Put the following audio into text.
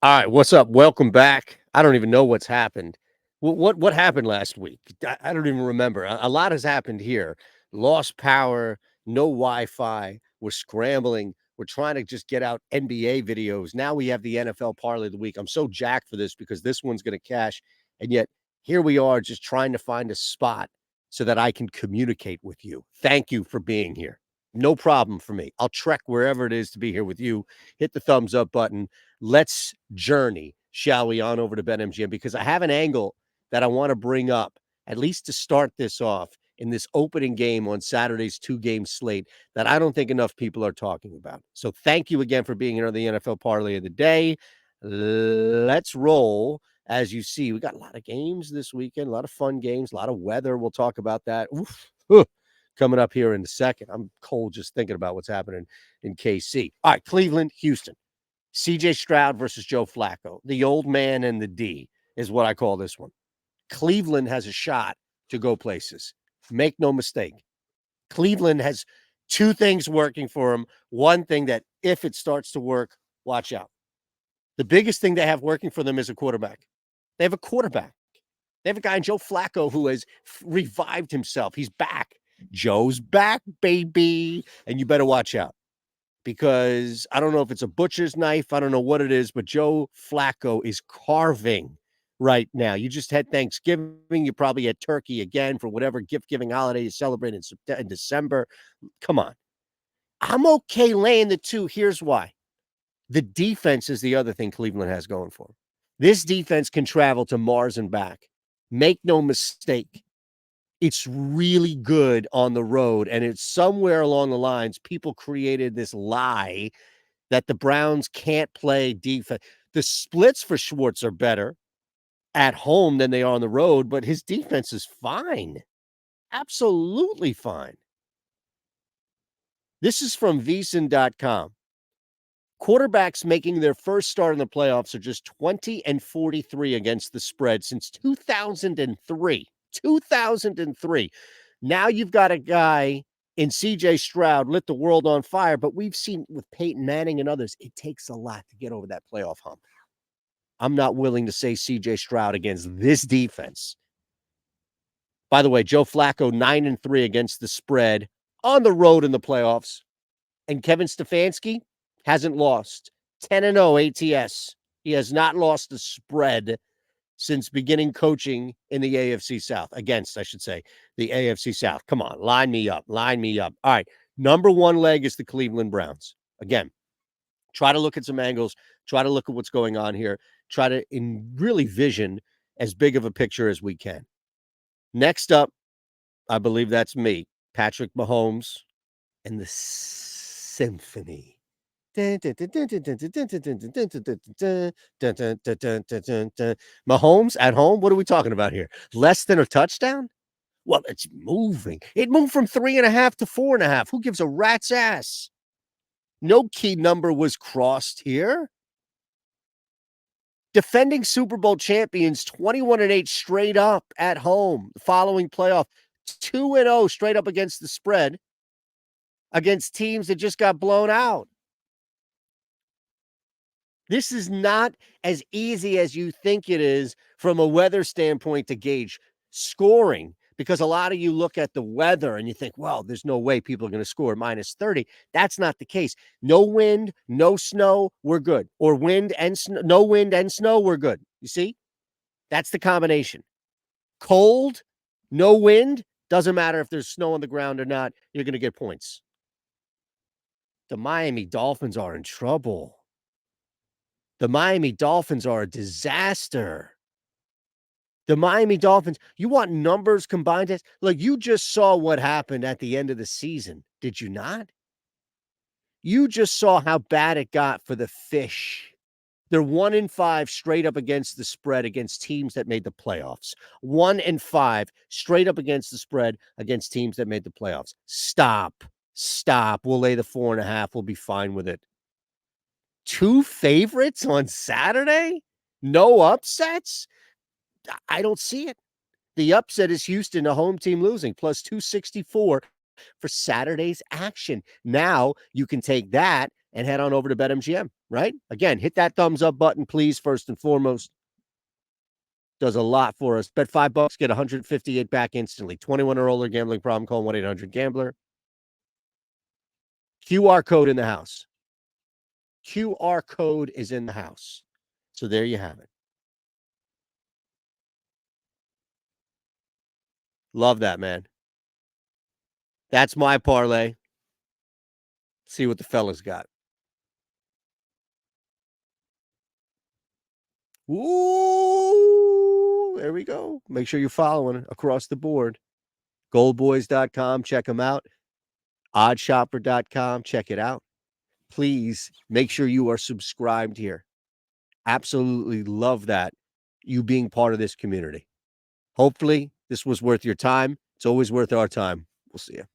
All right, what's up? Welcome back. I don't even know what's happened. What happened last week? I don't even remember. A lot has happened here. Lost power, no Wi-Fi. We're scrambling. We're trying to just get out NBA videos. Now we have the NFL parlay of the week. I'm so jacked for this because this one's going to cash, and yet here we are just trying to find a spot so that I can communicate with you. Thank you for being here. No problem for me. I'll trek wherever it is to be here with you. Hit the thumbs up button. Let's journey, shall we, on over to BetMGM because I have an angle that I want to bring up, at least to start this off in this opening game on Saturday's two-game slate that I don't think enough people are talking about. So thank you again for being here on the NFL Parlay of the Day. Let's roll. As you see, we got a lot of games this weekend, a lot of fun games, a lot of weather. We'll talk about that. Coming up here in a second. I'm cold just thinking about what's happening in KC. All right, Cleveland, Houston. CJ Stroud versus Joe Flacco. The old man and the D is what I call this one. Cleveland has a shot to go places. Make no mistake. Cleveland has two things working for them. One thing that if it starts to work, watch out. The biggest thing they have working for them is a quarterback. They have a quarterback. They have a guy in Joe Flacco who has revived himself. He's back. Joe's back, baby. And you better watch out because I don't know if it's a butcher's knife. I don't know what it is, but Joe Flacco is carving right now. You just had Thanksgiving. You probably had turkey again for whatever gift-giving holiday you celebrate in December. Come on. I'm okay laying the two. Here's why. The defense is the other thing Cleveland has going for them. This defense can travel to Mars and back. Make no mistake. It's really good on the road. And it's somewhere along the lines, people created this lie that the Browns can't play defense. The splits for Schwartz are better at home than they are on the road, but his defense is fine. Absolutely fine. This is from VSiN.com. Quarterbacks making their first start in the playoffs are just 20 and 43 against the spread since 2003. 2003. Now you've got a guy in CJ Stroud lit the world on fire, but we've seen with Peyton Manning and others, it takes a lot to get over that playoff hump. I'm not willing to say CJ Stroud against this defense. By the way, Joe Flacco 9 and 3 against the spread on the road in the playoffs. And Kevin Stefanski hasn't lost. 10 and 0 ATS. He has not lost the spread since beginning coaching in the AFC South. Against, I should say, the AFC South. Come on, line me up. Line me up. All right. Number one leg is the Cleveland Browns. Again, try to look at some angles. Try to look at what's going on here. Try to really vision as big of a picture as we can. Next up, I believe that's me, Patrick Mahomes and the Symphony. Mahomes at home? What are we talking about here? Less than a touchdown? Well, it's moving. It moved from 3.5 to 4.5. Who gives a rat's ass? No key number was crossed here. Defending Super Bowl champions 21-8 straight up at home following playoff. 2-0 straight up against the spread against teams that just got blown out. This is not as easy as you think it is from a weather standpoint to gauge scoring because a lot of you look at the weather and you think, well, there's no way people are going to score minus 30. That's not the case. No wind, no snow, we're good. Or wind and no wind and snow, we're good. You see? That's the combination. Cold, no wind, doesn't matter if there's snow on the ground or not, you're going to get points. The Miami Dolphins are in trouble. The Miami Dolphins are a disaster. The Miami Dolphins, you want numbers combined? Like you just saw what happened at the end of the season, did you not? You just saw how bad it got for the Fish. They're 1-5 straight up against the spread against teams that made the playoffs. 1-5 straight up against the spread against teams that made the playoffs. Stop. We'll lay the 4.5. We'll be fine with it. 2 favorites on Saturday? No upsets? I don't see it. The upset is Houston, a home team losing, plus 264 for Saturday's action. Now you can take that and head on over to BetMGM, right? Again, hit that thumbs up button, please, first and foremost. Does a lot for us. Bet $5, get 158 back instantly. 21 or older, gambling problem, call 1-800-GAMBLER. QR code in the house. QR code is in the house. So there you have it. Love that, man. That's my parlay. See what the fellas got. Ooh, there we go. Make sure you're following across the board. Goldboys.com, check them out. Oddshopper.com, check it out. Please make sure you are subscribed here. Absolutely love that, you being part of this community. Hopefully, this was worth your time. It's always worth our time. We'll see you.